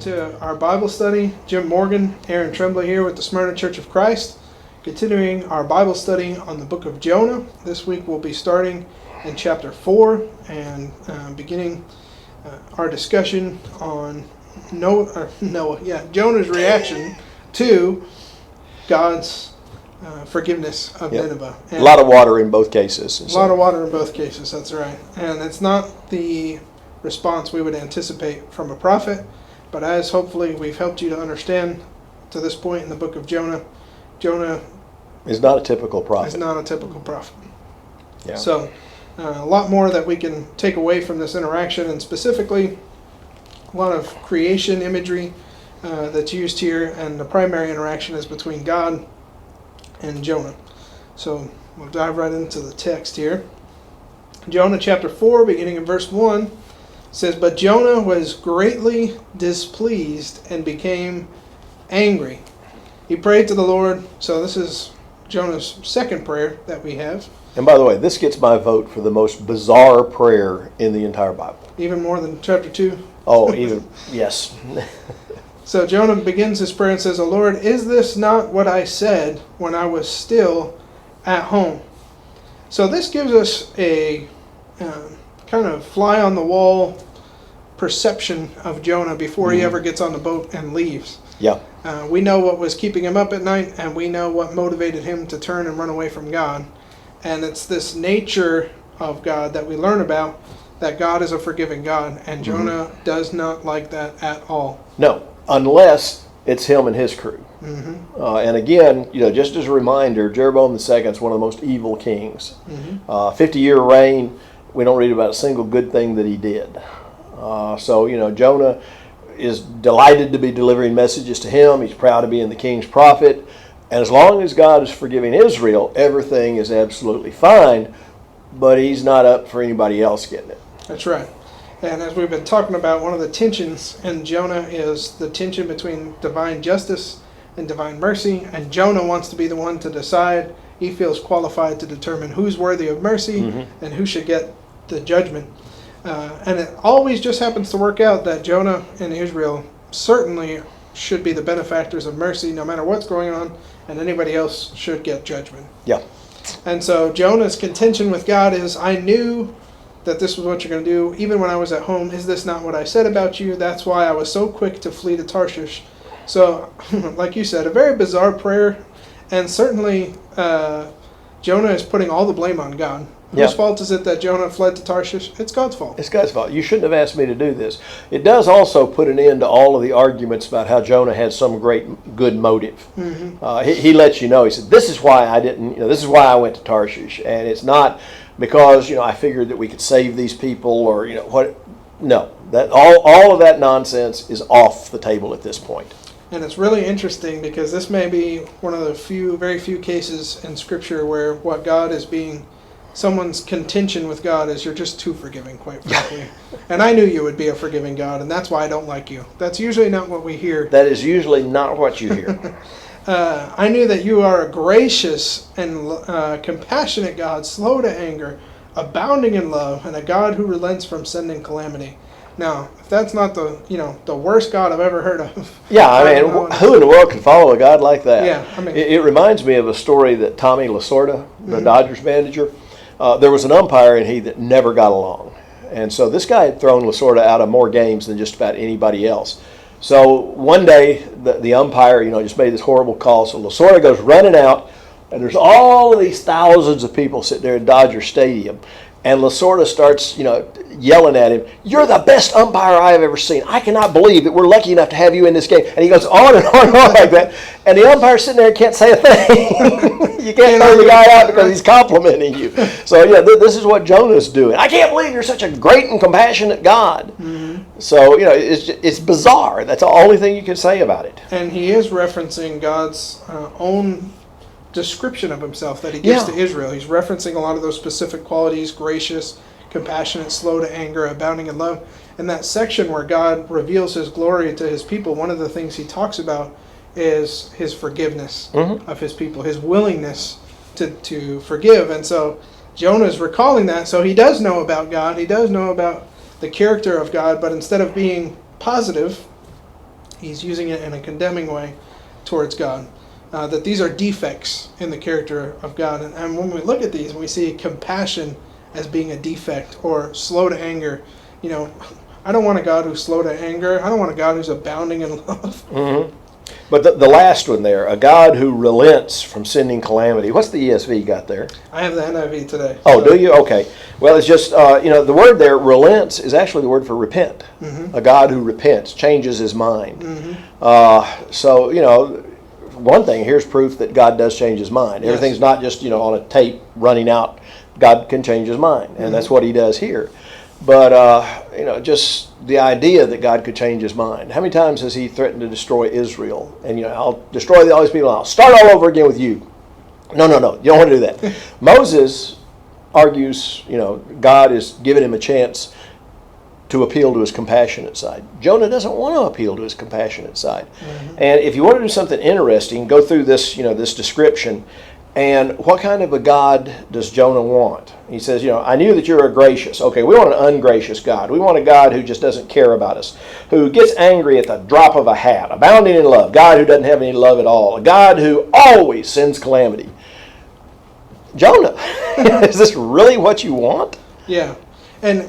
to our Bible study. Jim Morgan, Aaron Tremblay here with the Smyrna Church of Christ, continuing our Bible study on the book of Jonah. This week we'll be starting in chapter 4 and beginning our discussion on Jonah's reaction to God's forgiveness of Nineveh. And a lot of water in both cases. A lot of water in both cases, that's right. And it's not the response we would anticipate from a prophet, but as hopefully we've helped you to understand to this point in the book of Jonah, Jonah is not a typical prophet. Yeah. So a lot more that we can take away from this interaction, and specifically a lot of creation imagery that's used here, and the primary interaction is between God and Jonah. So we'll dive right into the text here. Jonah chapter 4, beginning in verse 1, says, "But Jonah was greatly displeased and became angry. He prayed to the Lord." So this is Jonah's second prayer that we have. And by the way, this gets my vote for the most bizarre prayer in the entire Bible. Even more than chapter 2? Oh, even, yes. So Jonah begins his prayer and says, "O Lord, is this not what I said when I was still at home?" So this gives us a kind of fly-on-the-wall perception of Jonah before he ever gets on the boat and leaves. Yeah. We know what was keeping him up at night, and we know what motivated him to turn and run away from God. And it's this nature of God that we learn about, that God is a forgiving God, and Jonah does not like that at all. No, unless it's him and his crew. And again, just as a reminder, Jeroboam II is one of the most evil kings. 50-year reign, we don't read about a single good thing that he did. So Jonah is delighted to be delivering messages to him. He's proud to be the king's prophet. And as long as God is forgiving Israel, everything is absolutely fine, but he's not up for anybody else getting it. That's right. And as we've been talking about, one of the tensions in Jonah is the tension between divine justice and divine mercy, and Jonah wants to be the one to decide. He feels qualified to determine who's worthy of mercy and who should get the judgment. And it always just happens to work out that Jonah and Israel certainly should be the benefactors of mercy no matter what's going on, and anybody else should get judgment. Yeah. And so Jonah's contention with God is, I knew that this was what you're going to do, even when I was at home. Is this not what I said about you? That's why I was so quick to flee to Tarshish. So, like you said, a very bizarre prayer, and certainly Jonah is putting all the blame on God. Whose fault is it that Jonah fled to Tarshish? It's God's fault. It's God's fault. You shouldn't have asked me to do this. It does also put an end to all of the arguments about how Jonah had some great good motive. He lets you know. He said, "This is why I didn't. This is why I went to Tarshish, and it's not because I figured that we could save these people or what." No, that all of that nonsense is off the table at this point. And it's really interesting because this may be one of the very few cases in Scripture where what God is being. Someone's contention with God is, you're just too forgiving, quite frankly. And I knew you would be a forgiving God, and that's why I don't like you. That's usually not what we hear. That is usually not what you hear. I knew that you are a gracious and compassionate God, slow to anger, abounding in love, and a God who relents from sending calamity. Now, if that's not the worst God I've ever heard of. Yeah, I mean, who in the world can follow a God like that? Yeah, I mean, it reminds me of a story that Tommy Lasorda, the Dodgers manager, there was an umpire and he that never got along. And so this guy had thrown Lasorda out of more games than just about anybody else. So one day, the umpire, just made this horrible call. So Lasorda goes running out, and there's all of these thousands of people sitting there in Dodger Stadium. And Lasorda starts, yelling at him, "You're the best umpire I have ever seen. I cannot believe that we're lucky enough to have you in this game." And he goes on and on and on like that. And the umpire's sitting there and can't say a thing. You can't throw the guy out because he's complimenting you. So, this is what Jonah's doing. "I can't believe you're such a great and compassionate God." So, it's bizarre. That's the only thing you can say about it. And he is referencing God's own description of himself that he gives to Israel. He's referencing a lot of those specific qualities: gracious, compassionate, slow to anger, abounding in love. In that section where God reveals his glory to his people, one of the things he talks about is his forgiveness of his people, his willingness to forgive. And so Jonah's recalling that. So he does know about God. He does know about the character of God, but instead of being positive he's using it in a condemning way towards God. That these are defects in the character of God. And when we look at these, we see compassion as being a defect, or slow to anger. I don't want a God who's slow to anger. I don't want a God who's abounding in love. Mm-hmm. But the last one there, a God who relents from sending calamity. What's the ESV got there? I have the NIV today. Oh, do you? Okay. Well, it's just, the word there, relents, is actually the word for repent. Mm-hmm. A God who repents, changes his mind. Mm-hmm. So, one thing, here's proof that God does change his mind. Yes. Everything's not just, on a tape running out. God can change his mind, and that's what he does here. But, just the idea that God could change his mind. How many times has he threatened to destroy Israel? And, I'll destroy all these people, and I'll start all over again with you. No, you don't want to do that. Moses argues, God is giving him a chance to appeal to his compassionate side. Jonah doesn't want to appeal to his compassionate side. Mm-hmm. And if you want to do something interesting, go through this, this description. And what kind of a God does Jonah want? He says, I knew that you're a gracious. Okay, we want an ungracious God. We want a God who just doesn't care about us, who gets angry at the drop of a hat, abounding in love, God who doesn't have any love at all, a God who always sends calamity. Jonah, is this really what you want? Yeah, and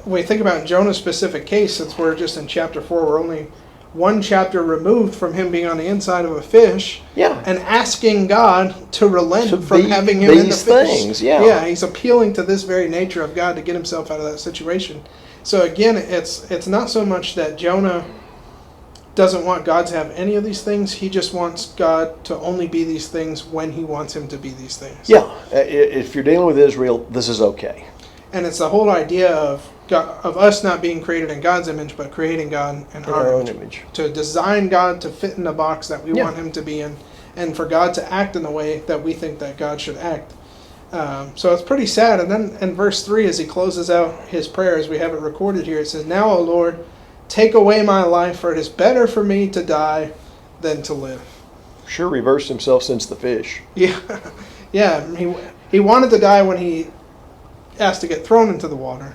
when you think about Jonah's specific case, since we're just in chapter 4, we're only one chapter removed from him being on the inside of a fish, and asking God to relent from having him in the fish. Yeah, he's appealing to this very nature of God to get himself out of that situation. So again, it's not so much that Jonah doesn't want God to have any of these things. He just wants God to only be these things when he wants him to be these things. Yeah, if you're dealing with Israel, this is okay. And it's the whole idea of us not being created in God's image, but creating God in our own image. To design God to fit in the box that we want him to be in, and for God to act in the way that we think that God should act. So it's pretty sad. And then in verse 3, as he closes out his prayer, as we have it recorded here, it says, "Now, O Lord, take away my life, for it is better for me to die than to live." Sure reversed himself since the fish. Yeah. He wanted to die when he asked to get thrown into the water.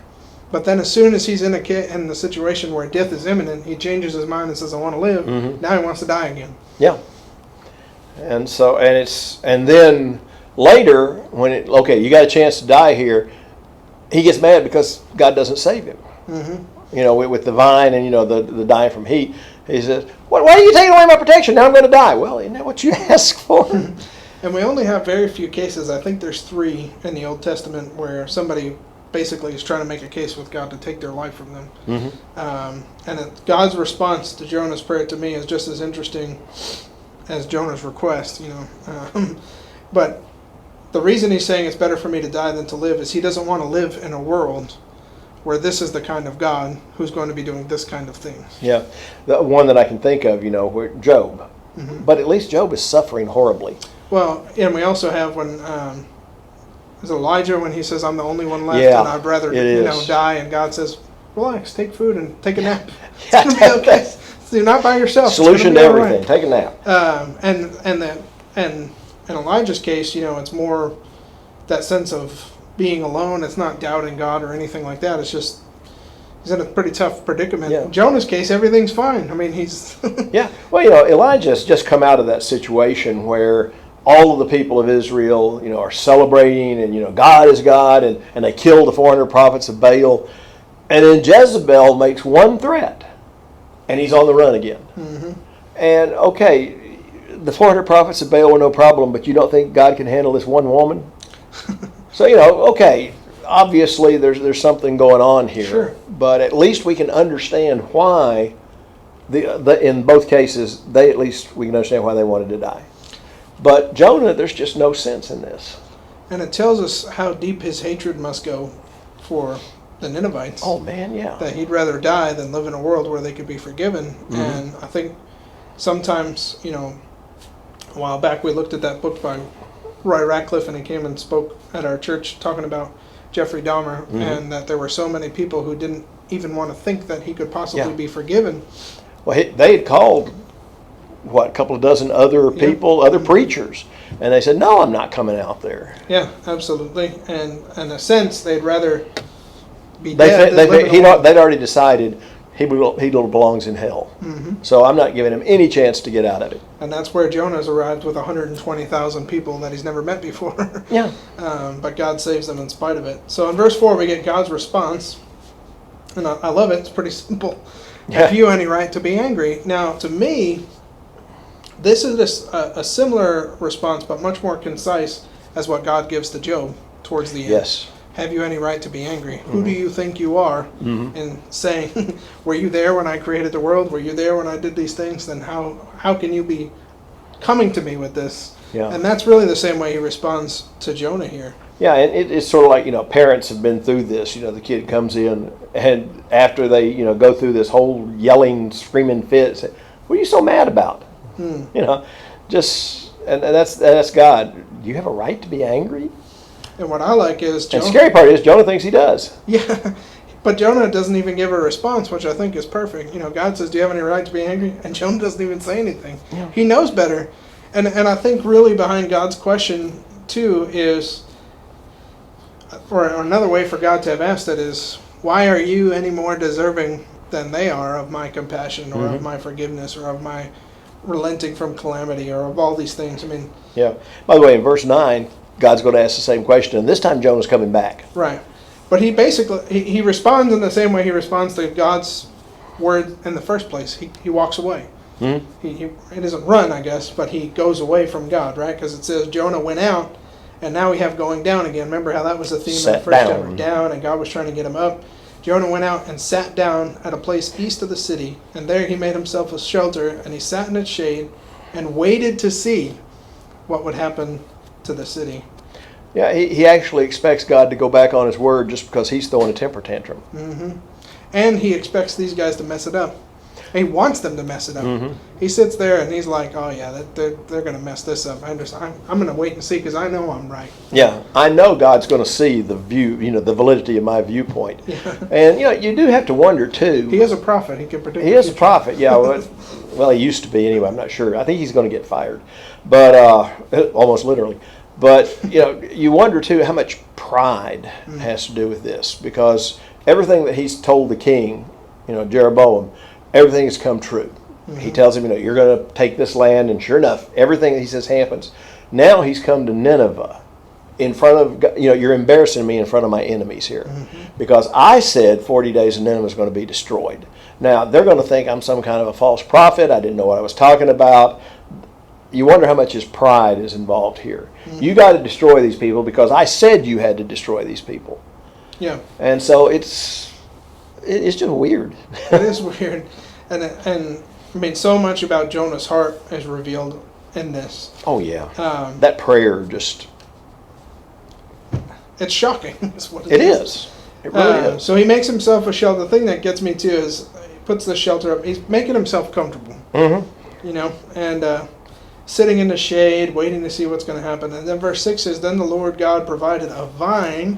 But then as soon as he's in the situation where death is imminent, he changes his mind and says, "I want to live." Mm-hmm. Now he wants to die again. Yeah. And then later, you got a chance to die here, he gets mad because God doesn't save him. Mm-hmm. With the vine and, the dying from heat. He says, why are you taking away my protection? Now I'm going to die. Well, isn't that what you asked for? And we only have very few cases. I think there's 3 in the Old Testament where somebody basically is trying to make a case with God to take their life from them. Mm-hmm. And God's response to Jonah's prayer, to me, is just as interesting as Jonah's request. But the reason he's saying it's better for me to die than to live is he doesn't want to live in a world where this is the kind of God who's going to be doing this kind of things. Yeah, the one that I can think of, where Job. Mm-hmm. But at least Job is suffering horribly. Well, and we also have when is Elijah, when he says, "I'm the only one left, and I'd rather die," and God says, "Relax, take food and take a nap. It's gonna be okay. So you're not by yourself. Solution to everything. Right. Take a nap." And in Elijah's case, it's more that sense of being alone. It's not doubting God or anything like that. It's just he's in a pretty tough predicament. Yeah. In Jonah's case, everything's fine. I mean, he's yeah. Well, Elijah's just come out of that situation where all of the people of Israel, are celebrating, and God is God, and they killed the 400 prophets of Baal, and then Jezebel makes one threat, and he's on the run again. Mm-hmm. And the 400 prophets of Baal were no problem, but you don't think God can handle this one woman? So obviously there's something going on here. Sure. But at least we can understand why in both cases we can understand why they wanted to die. But Jonah, there's just no sense in this. And it tells us how deep his hatred must go for the Ninevites. Oh, man, yeah. That he'd rather die than live in a world where they could be forgiven. Mm-hmm. And I think sometimes, a while back we looked at that book by Roy Ratcliffe, and he came and spoke at our church talking about Jeffrey Dahmer, mm-hmm. and that there were so many people who didn't even want to think that he could possibly be forgiven. Well, they had called a couple of dozen other people, other preachers, and they said, "No, I'm not coming out there." Yeah, absolutely. And in a sense, they'd rather be dead than live in a world. They'd already decided he belongs in hell. So I'm not giving him any chance to get out of it. And that's where Jonah's arrived with 120,000 people that he's never met before. Yeah. But God saves them in spite of it. So in verse 4, we get God's response. And I love it. It's pretty simple. Yeah. Have you any right to be angry? Now, to me, this is a similar response, but much more concise as what God gives to Job towards the end. Yes. Have you any right to be angry? Who do you think you are? And saying, were you there when I created the world? Were you there when I did these things? Then how can you be coming to me with this? Yeah. And that's really the same way he responds to Jonah here. Yeah, and it's sort of like, parents have been through this. The kid comes in, and after they, go through this whole yelling, screaming fit, say, what are you so mad about? And that's God. Do you have a right to be angry? And what I like is Jonah. And the scary part is Jonah thinks he does. Yeah, but Jonah doesn't even give a response, which I think is perfect. God says, do you have any right to be angry? And Jonah doesn't even say anything. Yeah. He knows better. And I think really behind God's question, too, is, or another way for God to have asked it is, why are you any more deserving than they are of my compassion or of my forgiveness or of my relenting from calamity or of all these things? Yeah. By the way, in verse 9, God's going to ask the same question, and this time Jonah's coming back. Right. But he basically, he responds in the same way he responds to God's word in the first place. He walks away. He doesn't run, I guess, but he goes away from God, right? Because it says Jonah went out, and now we have going down again. Remember how that was the theme of the first chapter? Down, and God was trying to get him up. Jonah went out and sat down at a place east of the city, and there he made himself a shelter, and he sat in its shade and waited to see what would happen to the city. Yeah, he actually expects God to go back on his word just because he's throwing a temper tantrum. And he expects these guys to mess it up. He wants them to mess it up. He sits there and he's like, oh yeah, they're going to mess this up. I understand. I'm going to wait and see because I know I'm right. Yeah, I know God's going to see the view, the validity of my viewpoint. Yeah. And, you do have to wonder, too. He is a prophet. He can predict. He is a prophet, yeah. Well, he used to be anyway. I'm not sure. I think he's going to get fired, but almost literally. But, you wonder, too, how much pride has to do with this, because everything that he's told the king, Jeroboam, everything has come true. He tells him, you're going to take this land, and sure enough, everything that he says happens. Now he's come to Nineveh in front of God. You're embarrassing me in front of my enemies here, because I said 40 days and Nineveh is going to be destroyed. Now, they're going to think I'm some kind of a false prophet. I didn't know what I was talking about. You wonder how much his pride is involved here. You got to destroy these people because I said you had to destroy these people. Yeah. And so it's just weird. It is weird. And so much about Jonah's heart is revealed in this. Oh, yeah. That prayer just... It's shocking. Is what it is. It really is. So he makes himself a shelter. The thing that gets me, too, is he puts the shelter up. He's making himself comfortable. And... sitting in the shade, waiting to see what's going to happen. And then verse 6 says, then the Lord God provided a vine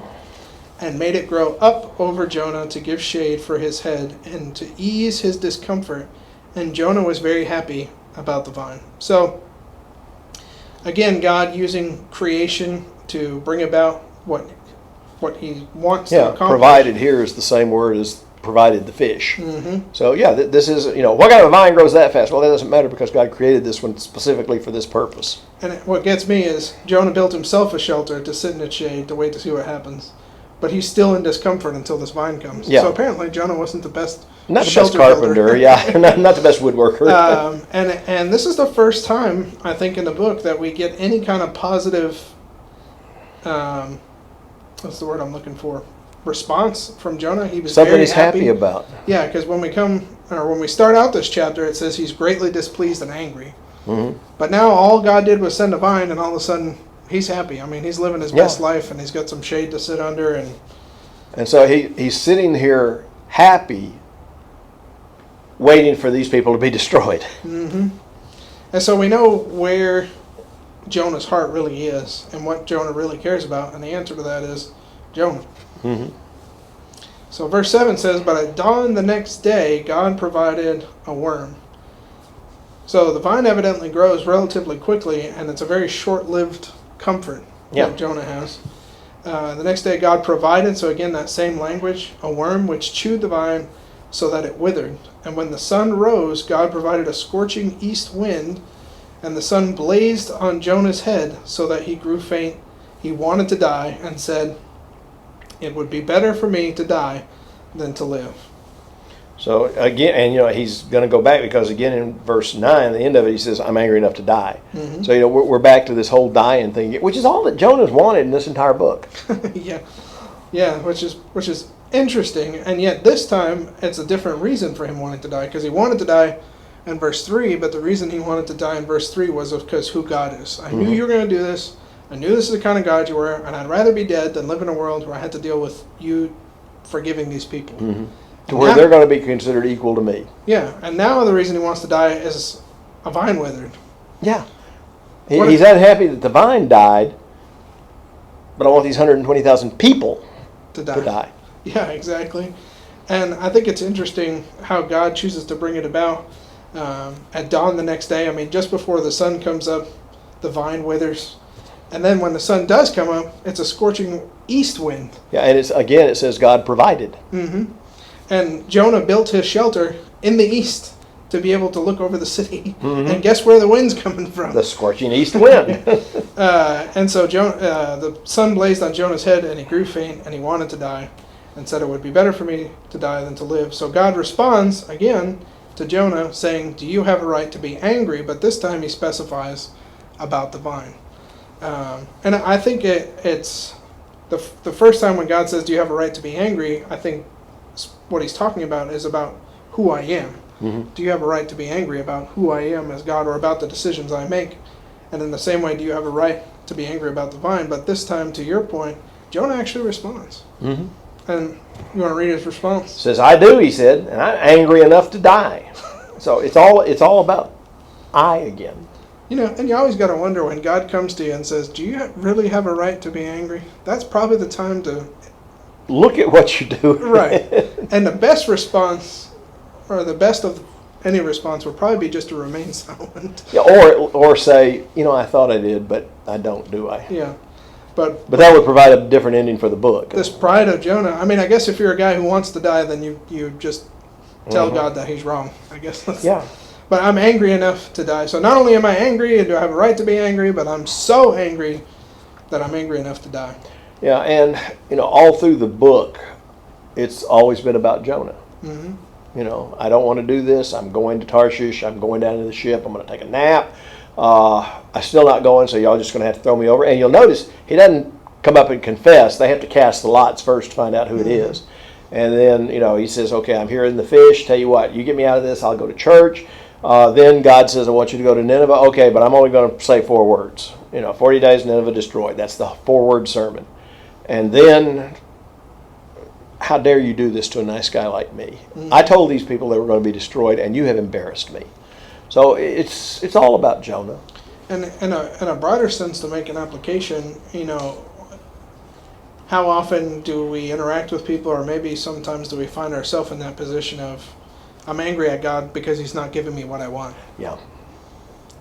and made it grow up over Jonah to give shade for his head and to ease his discomfort. And Jonah was very happy about the vine. So, again, God using creation to bring about what he wants to accomplish. Provided here is the same word as provided the fish. So this is, what kind of a vine grows that fast? Well, that doesn't matter because God created this one specifically for this purpose. And what gets me is Jonah built himself a shelter to sit in its shade to wait to see what happens. But he's still in discomfort until this vine comes. Yeah. So apparently Jonah wasn't the best Not the best carpenter, not the best woodworker. And this is the first time, I think, in the book that we get any kind of positive, what's the word I'm looking for? Response from Jonah. He was something very he's happy about. Yeah, because when we start out this chapter, it says he's greatly displeased and angry. But now all God did was send a vine, and all of a sudden he's happy. He's living his best life, and he's got some shade to sit under, and so he's sitting here happy, waiting for these people to be destroyed. And so we know where Jonah's heart really is, and what Jonah really cares about, and the answer to that is Jonah. So verse 7 says, but at dawn the next day, God provided a worm. So the vine evidently grows relatively quickly, and it's a very short-lived comfort that Jonah has. The next day God provided, so again that same language, a worm which chewed the vine, so that it withered. And when the sun rose, God provided a scorching east wind, and the sun blazed on Jonah's head so that he grew faint. He wanted to die and said, "It would be better for me to die than to live." So again, and he's going to go back because again in verse 9, the end of it, he says, "I'm angry enough to die." Mm-hmm. So we're back to this whole dying thing, which is all that Jonah's wanted in this entire book. yeah, which is interesting, and yet this time it's a different reason for him wanting to die, because he wanted to die in verse 3, but the reason he wanted to die in verse 3 was because who God is. I knew you were going to do this. I knew this is the kind of God you were, and I'd rather be dead than live in a world where I had to deal with you forgiving these people. Mm-hmm. To where they're going to be considered equal to me. Yeah, and now the reason he wants to die is a vine withered. Yeah. He's unhappy that the vine died, but I want these 120,000 people to die. Yeah, exactly. And I think it's interesting how God chooses to bring it about. At dawn the next day, I mean, just before the sun comes up, the vine withers. And then when the sun does come up, it's a scorching east wind. Yeah, and it says God provided. Mm-hmm. And Jonah built his shelter in the east to be able to look over the city. Mm-hmm. And guess where the wind's coming from? The scorching east wind. And so the sun blazed on Jonah's head, and he grew faint, and he wanted to die, and said, "It would be better for me to die than to live." So God responds again to Jonah, saying, "Do you have a right to be angry?" But this time he specifies about the vine. And I think it's the first time when God says, "Do you have a right to be angry?" I think what he's talking about is about who I am. Mm-hmm. Do you have a right to be angry about who I am as God, or about the decisions I make? And in the same way, do you have a right to be angry about the vine? But this time, to your point, Jonah actually responds. Mm-hmm. And you want to read his response? Says, "I do," he said, "and I'm angry enough to die." So it's all about I again. And you always got to wonder when God comes to you and says, "Do you really have a right to be angry?" That's probably the time to look at what you do. Right. And the best response, or the best of any response, would probably be just to remain silent. Yeah, or say, I thought I did, but I don't, do I? Yeah. But that would provide a different ending for the book. This pride of Jonah, I mean, I guess if you're a guy who wants to die, then you just tell God that he's wrong, I guess. Yeah. But I'm angry enough to die. So not only am I angry and do I have a right to be angry, but I'm so angry that I'm angry enough to die. Yeah, and all through the book, it's always been about Jonah. Mm-hmm. I don't want to do this. I'm going to Tarshish. I'm going down to the ship. I'm going to take a nap. I'm still not going, so y'all just going to have to throw me over. And you'll notice he doesn't come up and confess. They have to cast the lots first to find out who it is. And then, he says, "Okay, I'm here in the fish. Tell you what, you get me out of this, I'll go to church." Then God says, "I want you to go to Nineveh." Okay, but I'm only going to say 4 words. 40 days, Nineveh destroyed. That's the 4-word sermon. And then, how dare you do this to a nice guy like me? Mm-hmm. I told these people they were going to be destroyed, and you have embarrassed me. So it's all about Jonah. And in a broader sense, to make an application, how often do we interact with people, or maybe sometimes do we find ourselves in that position of, I'm angry at God because he's not giving me what I want. Yeah.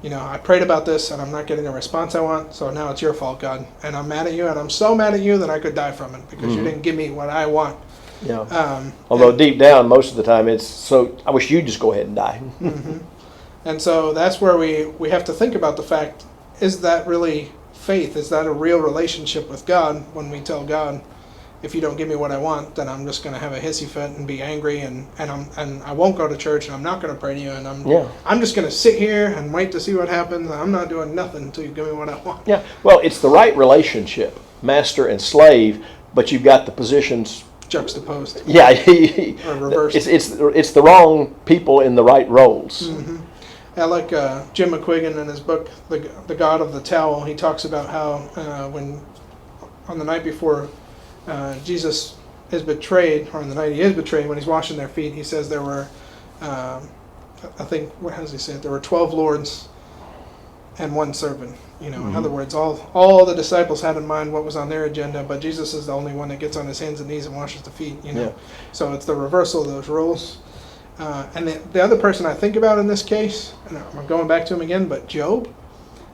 I prayed about this and I'm not getting the response I want, so now it's your fault, God. And I'm mad at you, and I'm so mad at you that I could die from it because you didn't give me what I want. Yeah. Although deep down, most of the time, it's so, I wish you'd just go ahead and die. Mm-hmm. And so that's where we have to think about the fact, is that really faith? Is that a real relationship with God when we tell God, if you don't give me what I want, then I'm just going to have a hissy fit and be angry, and I won't go to church, and I'm not going to pray to you, and I'm just going to sit here and wait to see what happens. I'm not doing nothing until you give me what I want. Yeah. Well, it's the right relationship, master and slave, but you've got the positions juxtaposed. Yeah. Or reversed. It's the wrong people in the right roles. Mm-hmm. I like Jim McQuiggan in his book, The God of the Towel. He talks about how when on the night before Jesus is betrayed, or on the night he is betrayed, when he's washing their feet, he says there were, I think, what does he say? There were 12 lords and 1 servant. In other words, all the disciples had in mind what was on their agenda, but Jesus is the only one that gets on his hands and knees and washes the feet. Yeah. So it's the reversal of those roles. And the other person I think about in this case, and I'm going back to him again, but Job,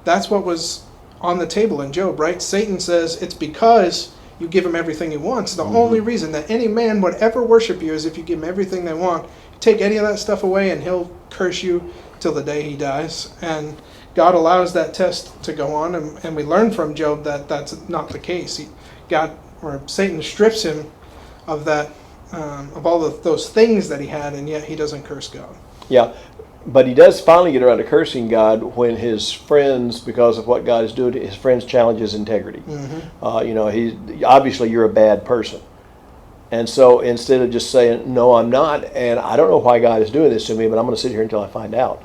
that's what was on the table in Job, right? Satan says, it's because you give him everything he wants. The only reason that any man would ever worship you is if you give him everything they want. Take any of that stuff away and he'll curse you till the day he dies. And God allows that test to go on, and we learn from Job that that's not the case. Satan strips him of that, of all of those things that he had, and yet he doesn't curse God. Yeah, but he does finally get around to cursing God when his friends, because of what God is doing, his friends challenge his integrity. Obviously you're a bad person. And so instead of just saying, no, I'm not, and I don't know why God is doing this to me, but I'm going to sit here until I find out.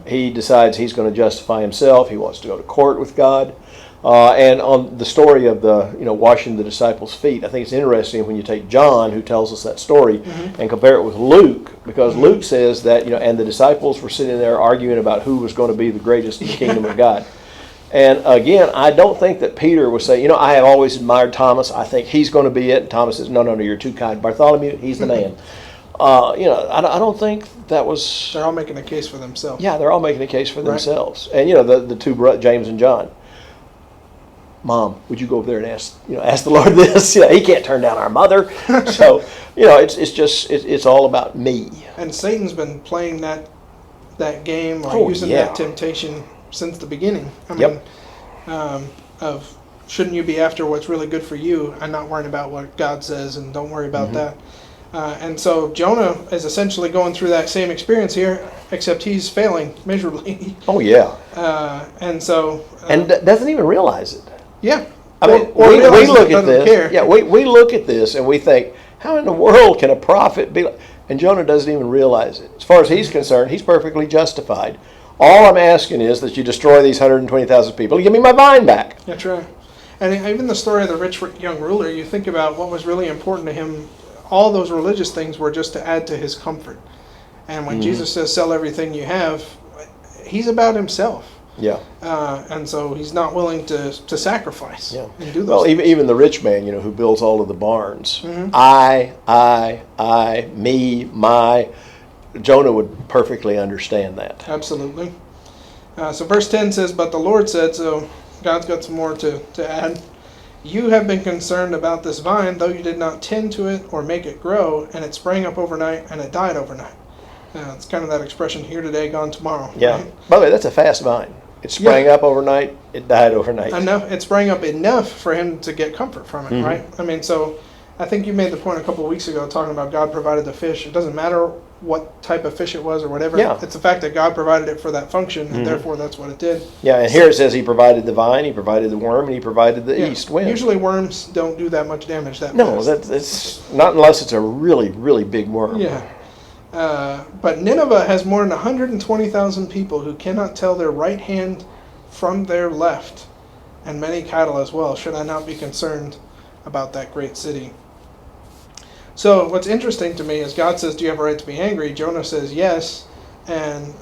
He decides he's going to justify himself. He wants to go to court with God. And on the story of washing the disciples' feet, I think it's interesting when you take John, who tells us that story, and compare it with Luke, because Luke says that, and the disciples were sitting there arguing about who was going to be the greatest in the kingdom of God. And again, I don't think that Peter was saying, I have always admired Thomas. I think he's going to be it. And Thomas says, no, you're too kind. Bartholomew, he's the man. I don't think that was... They're all making a case for themselves. Yeah, they're all making a case for themselves. And, the two brothers, James and John. Mom, would you go over there and ask the Lord this? He can't turn down our mother. So, it's all about me. And Satan's been playing that game or using that temptation since the beginning. I mean, of shouldn't you be after what's really good for you and not worrying about what God says, and don't worry about that. And so Jonah is essentially going through that same experience here, except he's failing miserably. Oh, yeah. And so... and doesn't even realize it. Yeah. I mean, we look at this. Care. Yeah, we look at this and we think, how in the world can a prophet be like... And Jonah doesn't even realize it. As far as he's concerned, he's perfectly justified. All I'm asking is that you destroy these 120,000 people and give me my vine back. That's right. And even the story of the rich young ruler, you think about what was really important to him. All those religious things were just to add to his comfort. And when Jesus says, sell everything you have, he's about himself. Yeah. And so he's not willing to sacrifice and do those things. Even the rich man, who builds all of the barns. I, me, my... Jonah would perfectly understand that. Absolutely. So verse 10 says, but the Lord said, so God's got some more to add. You have been concerned about this vine, though you did not tend to it or make it grow, and it sprang up overnight and it died overnight. It's kind of that expression, here today, gone tomorrow. Yeah. Right? By the way, that's a fast vine. It sprang up overnight, it died overnight. I know. It sprang up enough for him to get comfort from it, right? I mean, so I think you made the point a couple of weeks ago talking about God provided the fish. It doesn't matter what type of fish it was or whatever. Yeah. It's the fact that God provided it for that function, and therefore that's what it did. Yeah, and here it says he provided the vine, he provided the worm, and he provided the east wind. Usually worms don't do that much damage that fast. That's not unless it's a really, really big worm. Yeah. But Nineveh has more than 120,000 people who cannot tell their right hand from their left, and many cattle as well. Should I not be concerned about that great city? So what's interesting to me is God says, do you have a right to be angry? Jonah says yes, and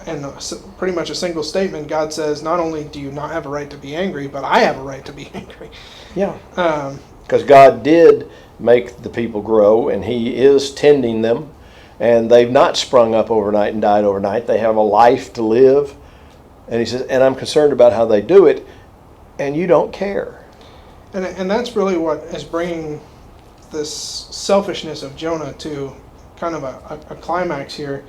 pretty much a single statement, God says, not only do you not have a right to be angry, but I have a right to be angry. Yeah. Because God did make the people grow, and he is tending them, and they've not sprung up overnight and died overnight. They have a life to live. And he says, and I'm concerned about how they do it, and you don't care. And that's really what is bringing this selfishness of Jonah to kind of a climax here,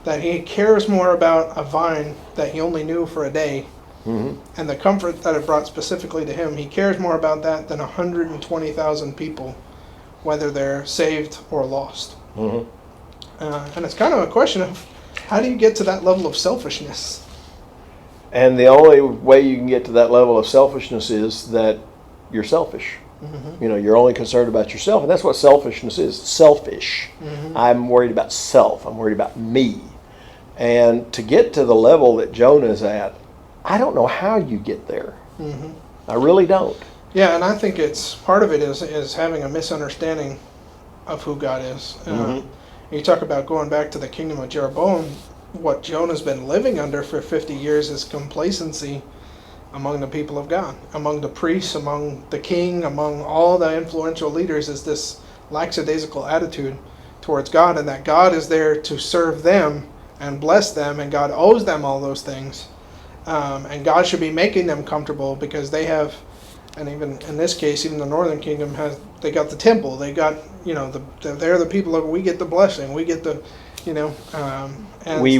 that he cares more about a vine that he only knew for a day, and the comfort that it brought specifically to him. He cares more about that than 120,000 people, whether they're saved or lost. And it's kind of a question of, how do you get to that level of selfishness? And the only way you can get to that level of selfishness is that you're selfish. You're only concerned about yourself, and that's what selfishness is. Selfish. I'm worried about self. I'm worried about me. And to get to the level that Jonah's at, I don't know how you get there. I really don't. Yeah, and I think it's part of it is having a misunderstanding of who God is. You talk about going back to the kingdom of Jeroboam. What Jonah's been living under for 50 years is complacency among the people of God, among the priests, among the king, among all the influential leaders, is this lackadaisical attitude towards God, and that God is there to serve them and bless them, and God owes them all those things. And God should be making them comfortable because they have, and even in this case, even the northern kingdom they got the temple. They got, they're the people of, we get the blessing. We get the, and we.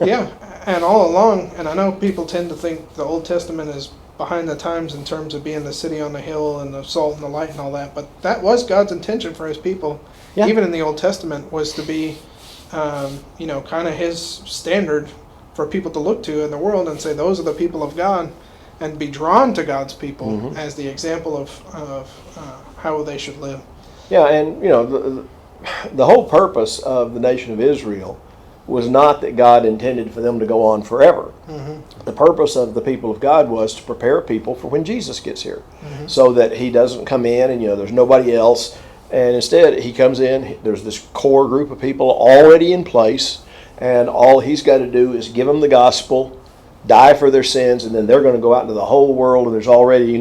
yeah, and all along, and I know people tend to think the Old Testament is behind the times in terms of being the city on the hill and the salt and the light and all that, but that was God's intention for his people, even in the Old Testament, was to be, kind of his standard for people to look to in the world and say, those are the people of God, and be drawn to God's people as the example of how they should live. Yeah, and the whole purpose of the nation of Israel was not that God intended for them to go on forever. The purpose of the people of God was to prepare people for when Jesus gets here, so that he doesn't come in and there's nobody else, and instead he comes in, there's this core group of people already in place, and all he's got to do is give them the gospel, die for their sins, and then they're going to go out into the whole world, and there's already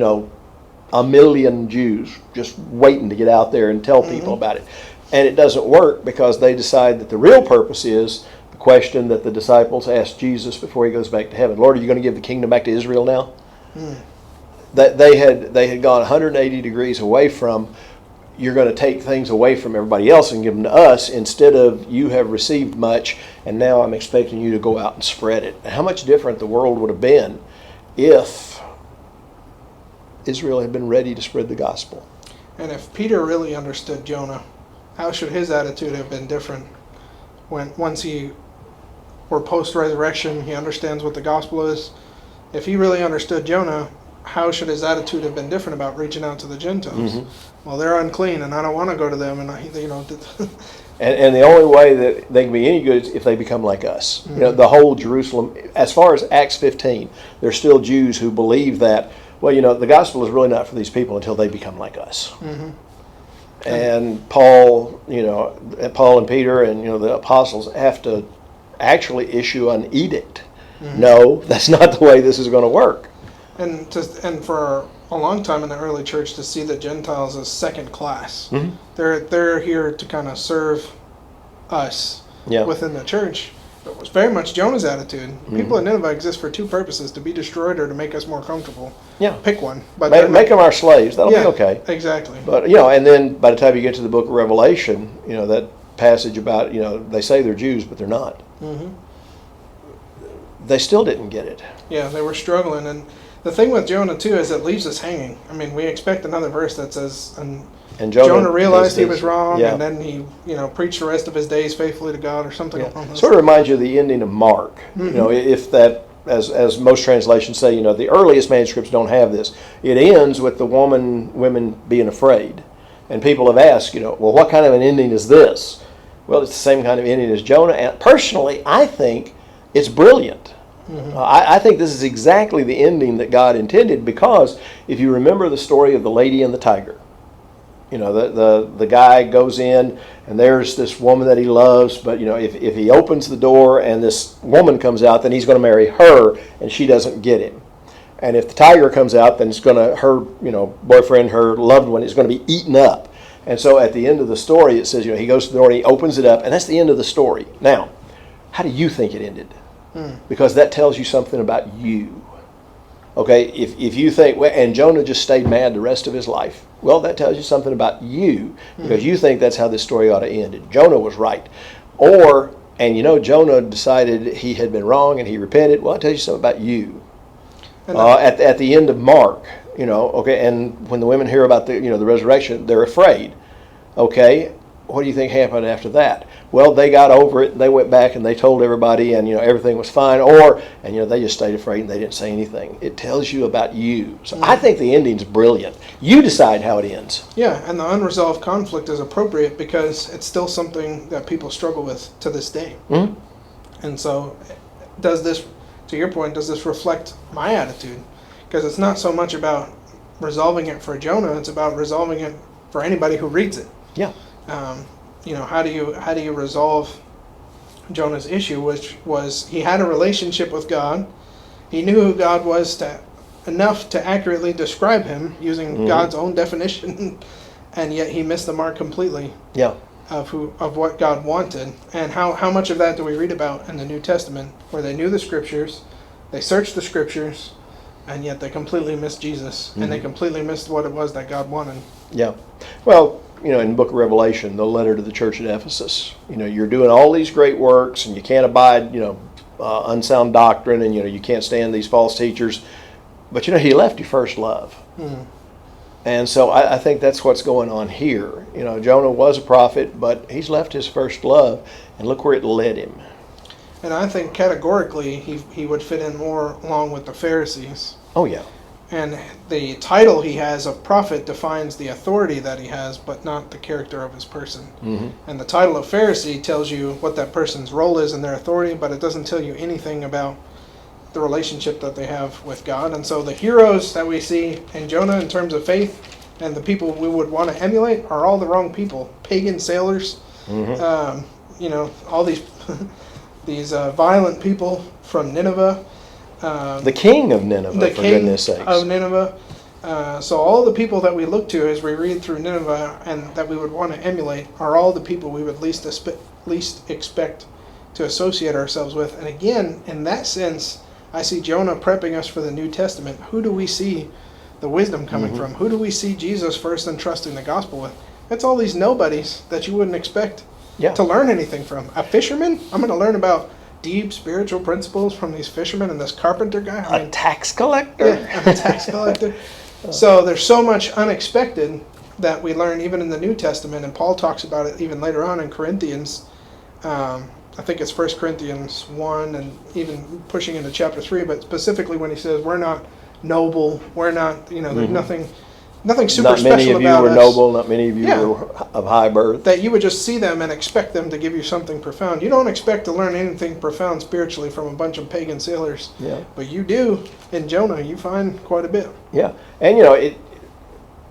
a million Jews just waiting to get out there and tell people about it. And it doesn't work because they decide that the real purpose is the question that the disciples asked Jesus before he goes back to heaven. Lord, are you going to give the kingdom back to Israel now? That they had gone 180 degrees away from, you're going to take things away from everybody else and give them to us, instead of, you have received much and now I'm expecting you to go out and spread it. And how much different the world would have been if Israel had been ready to spread the gospel. And if Peter really understood Jonah, how should his attitude have been different once he, or post-resurrection, he understands what the gospel is? If he really understood Jonah, how should his attitude have been different about reaching out to the Gentiles? Well, they're unclean, and I don't want to go to them, and and the only way that they can be any good is if they become like us. The whole Jerusalem, as far as Acts 15, there's still Jews who believe that, well, the gospel is really not for these people until they become like us. And Paul and Peter and the apostles have to actually issue an edict. No, that's not the way this is going to work. And for a long time in the early church, to see the Gentiles as second class. They're here to kind of serve us within the church. It was very much Jonah's attitude. People in Nineveh exist for two purposes: to be destroyed or to make us more comfortable. Pick one. But make them our slaves. That'll be okay. Exactly. But and then by the time you get to the book of Revelation, that passage about they say they're Jews but they're not. They still didn't get it. Yeah, they were struggling, and the thing with Jonah too is it leaves us hanging. I mean, we expect another verse that says, and Jonah realized he was wrong, and then he, preached the rest of his days faithfully to God, or something along those. Sort of reminds you of the ending of Mark. If that, as most translations say, the earliest manuscripts don't have this. It ends with the women being afraid, and people have asked, well, what kind of an ending is this? Well, it's the same kind of ending as Jonah, and personally, I think it's brilliant. I think this is exactly the ending that God intended, because if you remember the story of the lady and the tiger, the guy goes in and there's this woman that he loves, but if he opens the door and this woman comes out, then he's going to marry her, and she doesn't get him. And if the tiger comes out, then it's going to, her boyfriend, her loved one, is going to be eaten up. And so at the end of the story, it says he goes to the door and he opens it up, and that's the end of the story. Now, how do you think it ended? Because that tells you something about you. Okay, if you think, and Jonah just stayed mad the rest of his life, well, that tells you something about you, because you think that's how this story ought to end. And Jonah was right. Jonah decided he had been wrong and he repented. Well, that tells you something about you. At the end of Mark, and when the women hear about the resurrection, they're afraid. Okay, what do you think happened after that? Well, they got over it. They went back and they told everybody, and everything was fine. They just stayed afraid and they didn't say anything. It tells you about you. So I think the ending's brilliant. You decide how it ends. Yeah, and the unresolved conflict is appropriate because it's still something that people struggle with to this day. And so, does this, to your point, does this reflect my attitude? Because it's not so much about resolving it for Jonah; it's about resolving it for anybody who reads it. Yeah. How do you resolve Jonah's issue, which was he had a relationship with God. He knew who God was enough to accurately describe him using God's own definition, and yet he missed the mark completely. Yeah. Of what God wanted. And how much of that do we read about in the New Testament, where they knew the Scriptures, they searched the Scriptures, and yet they completely missed Jesus, and they completely missed what it was that God wanted. Yeah. Well, in the book of Revelation, the letter to the church at Ephesus, you're doing all these great works and you can't abide, unsound doctrine, and, you can't stand these false teachers. But, he left you first love. Mm. And so I think that's what's going on here. Jonah was a prophet, but he's left his first love, and look where it led him. And I think categorically he would fit in more along with the Pharisees. Oh, yeah. And the title he has of prophet defines the authority that he has, but not the character of his person. Mm-hmm. And the title of Pharisee tells you what that person's role is and their authority, but it doesn't tell you anything about the relationship that they have with God. And so the heroes that we see in Jonah in terms of faith and the people we would want to emulate are all the wrong people. Pagan sailors, all these these violent people from Nineveh. The king of Nineveh, for goodness sakes. Of Nineveh. So all the people that we look to as we read through Nineveh and that we would want to emulate are all the people we would least expect to associate ourselves with. And again, in that sense, I see Jonah prepping us for the New Testament. Who do we see the wisdom coming from? Who do we see Jesus first entrusting the gospel with? It's all these nobodies that you wouldn't expect to learn anything from. A fisherman? I'm going to learn about deep spiritual principles from these fishermen and this carpenter guy. A tax collector? Yeah, a tax collector. So there's so much unexpected that we learn even in the New Testament, and Paul talks about it even later on in Corinthians. I think it's 1 Corinthians 1 and even pushing into chapter 3, but specifically when he says we're not noble, we're not, there's nothing super special about us. Not many of you were noble, not many of you were of high birth. That you would just see them and expect them to give you something profound. You don't expect to learn anything profound spiritually from a bunch of pagan sailors. Yeah. But you do. In Jonah, you find quite a bit. Yeah. And,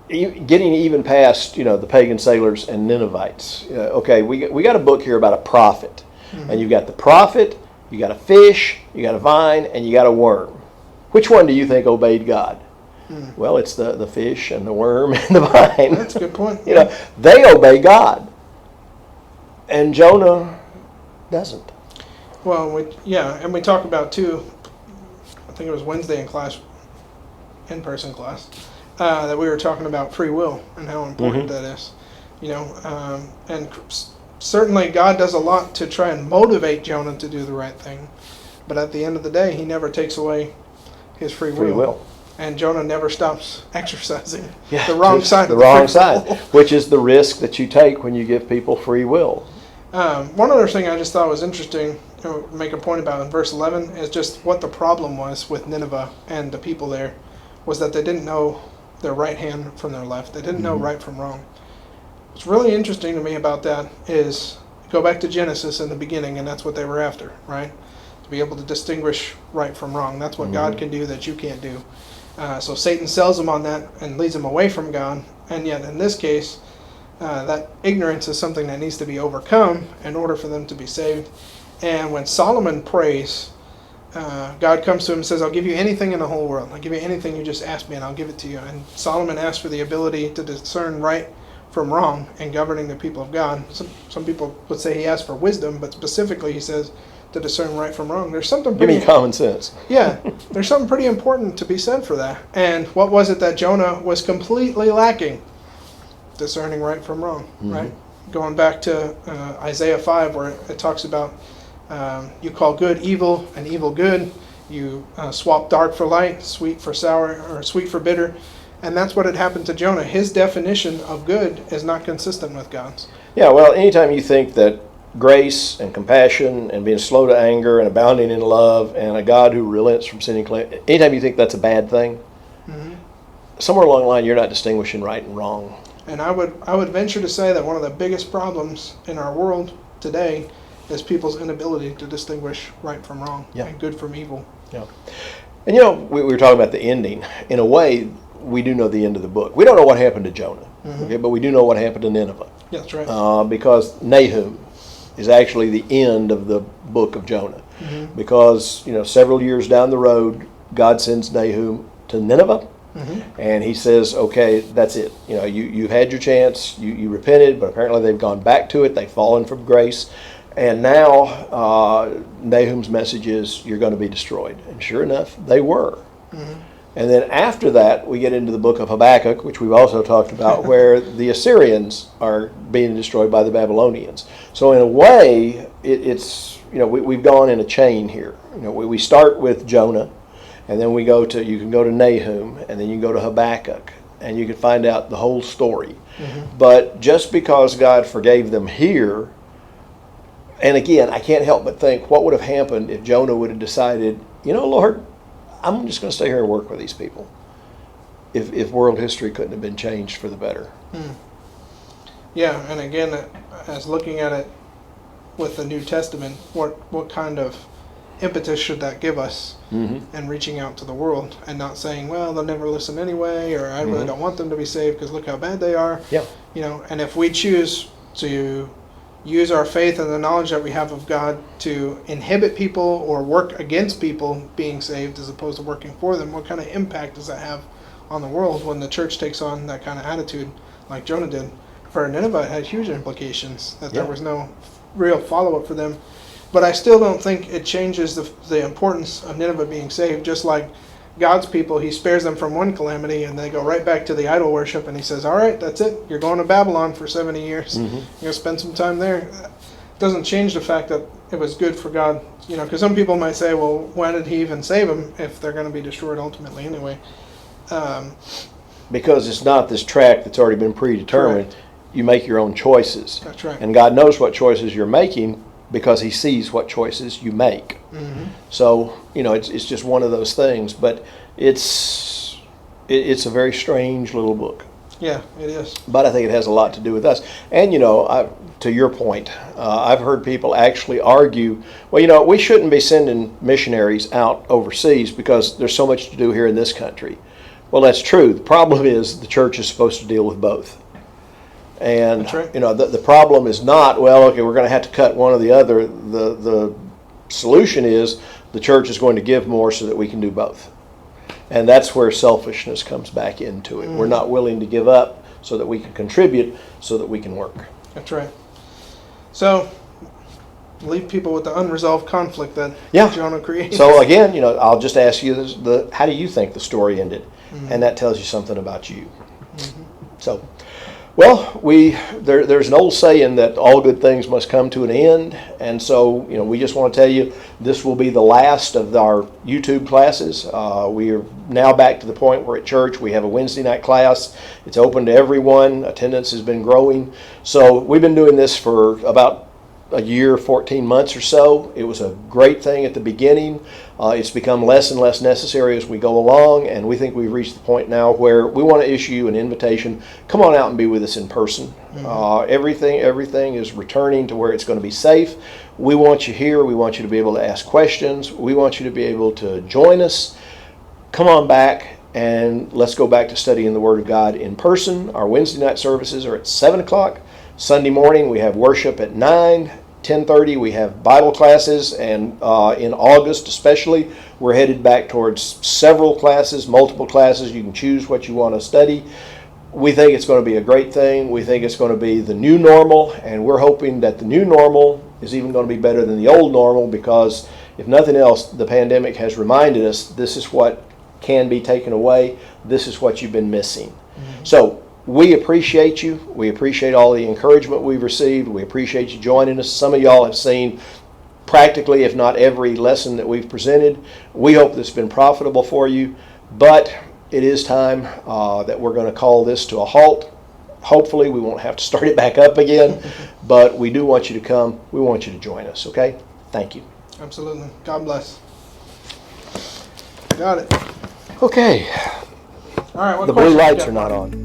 getting even past, the pagan sailors and Ninevites. Okay, we got a book here about a prophet. Mm-hmm. And you've got the prophet, you got a fish, you got a vine, and you got a worm. Which one do you think obeyed God? Well, it's the fish and the worm and the vine. That's a good point. They obey God. And Jonah doesn't. Well, and we talk about too, I think it was Wednesday in-person class, that we were talking about free will and how important that is. And certainly God does a lot to try and motivate Jonah to do the right thing. But at the end of the day, he never takes away his free will. And Jonah never stops exercising the wrong side. The wrong side, which is the risk that you take when you give people free will. One other thing I just thought was interesting to make a point about in verse 11 is just what the problem was with Nineveh and the people there was that they didn't know their right hand from their left. They didn't know right from wrong. What's really interesting to me about that is go back to Genesis in the beginning, and that's what they were after, right? To be able to distinguish right from wrong. That's what God can do that you can't do. So Satan sells them on that and leads them away from God. And yet in this case, that ignorance is something that needs to be overcome in order for them to be saved. And when Solomon prays, God comes to him and says, I'll give you anything in the whole world. I'll give you anything you just ask me and I'll give it to you. And Solomon asked for the ability to discern right from wrong in governing the people of God. Some people would say he asked for wisdom, but specifically he says to discern right from wrong. There's something pretty... Give me common sense. Yeah, there's something pretty important to be said for that. And what was it that Jonah was completely lacking? Discerning right from wrong, right? Going back to Isaiah 5 where it talks about you call good evil and evil good. You swap dark for light, sweet for sour, or sweet for bitter. And that's what had happened to Jonah. His definition of good is not consistent with God's. Yeah, well, anytime you think that grace and compassion and being slow to anger and abounding in love and a God who relents from sinning, anytime you think that's a bad thing, somewhere along the line you're not distinguishing right and wrong. And I would venture to say that one of the biggest problems in our world today is people's inability to distinguish right from wrong and good from evil. Yeah. And we were talking about the ending. In a way, we do know the end of the book. We don't know what happened to Jonah, okay, but we do know what happened to Nineveh. Yeah, that's right. Because Nahum is actually the end of the book of Jonah. Because, several years down the road, God sends Nahum to Nineveh, and he says, okay, that's it. You've had your chance, you repented, but apparently they've gone back to it, they've fallen from grace, and now Nahum's message is, you're going to be destroyed. And sure enough, they were. And then after that, we get into the book of Habakkuk, which we've also talked about, where the Assyrians are being destroyed by the Babylonians. So in a way, it's, we've gone in a chain here. We start with Jonah, and then you can go to Nahum, and then you can go to Habakkuk, and you can find out the whole story. Mm-hmm. But just because God forgave them here, and again, I can't help but think, what would have happened if Jonah would have decided, Lord, I'm just going to stay here and work with these people, if world history couldn't have been changed for the better. Yeah, and again, as looking at it with the New Testament, what kind of impetus should that give us in reaching out to the world and not saying, well, they'll never listen anyway, or I really don't want them to be saved because look how bad they are. Yeah. And if we choose to use our faith and the knowledge that we have of God to inhibit people or work against people being saved as opposed to working for them, what kind of impact does that have on the world when the church takes on that kind of attitude like Jonah did? For Nineveh, it had huge implications that there was no real follow-up for them. But I still don't think it changes the importance of Nineveh being saved. Just like God's people, he spares them from one calamity and they go right back to the idol worship, and he says, all right, that's it. You're going to Babylon for 70 years. You're going to spend some time there. It doesn't change the fact that it was good for God. Because some people might say, well, why did he even save them if they're going to be destroyed ultimately anyway? Because it's not this track that's already been predetermined. Correct. You make your own choices. That's right. And God knows what choices you're making because he sees what choices you make. So, it's just one of those things. But it's a very strange little book. Yeah, it is. But I think it has a lot to do with us. And, to your point, I've heard people actually argue, well, we shouldn't be sending missionaries out overseas because there's so much to do here in this country. Well, that's true. The problem is the church is supposed to deal with both. And, that's right. The problem is not, we're going to have to cut one or the other. The solution is the church is going to give more so that we can do both. And that's where selfishness comes back into it. We're not willing to give up so that we can contribute, so that we can work. That's right. So, leave people with the unresolved conflict that Jonah created. So again, I'll just ask you how do you think the story ended? And that tells you something about you. So, well, there's an old saying that all good things must come to an end, and so we just want to tell you this will be the last of our YouTube classes. We are now back to the point where at church we have a Wednesday night class. It's open to everyone. Attendance has been growing. So we've been doing this for about a year, 14 months or so. It was a great thing at the beginning. It's become less and less necessary as we go along, and we think we've reached the point now where we want to issue you an invitation. Come on out and be with us in person. Everything is returning to where it's going to be safe. We want you here. We want you to be able to ask questions. We want you to be able to join us. Come on back, and let's go back to studying the Word of God in person. Our Wednesday night services are at 7 o'clock. Sunday morning we have worship at 9. 10:30 we have Bible classes, and in August especially we're headed back towards several classes, multiple classes. You can choose what you want to study. We think it's going to be a great thing. We think it's going to be the new normal, and we're hoping that the new normal is even going to be better than the old normal, because if nothing else, the pandemic has reminded us this is what can be taken away. This is what you've been missing. So we appreciate you. We appreciate all the encouragement we've received. We appreciate you joining us. Some of y'all have seen practically, if not every lesson that we've presented. We hope this has been profitable for you, but it is time that we're going to call this to a halt. Hopefully we won't have to start it back up again, but we do want you to come. We want you to join us, okay? Thank you. Absolutely. God bless. Got it. Okay. All right. The blue lights are not on.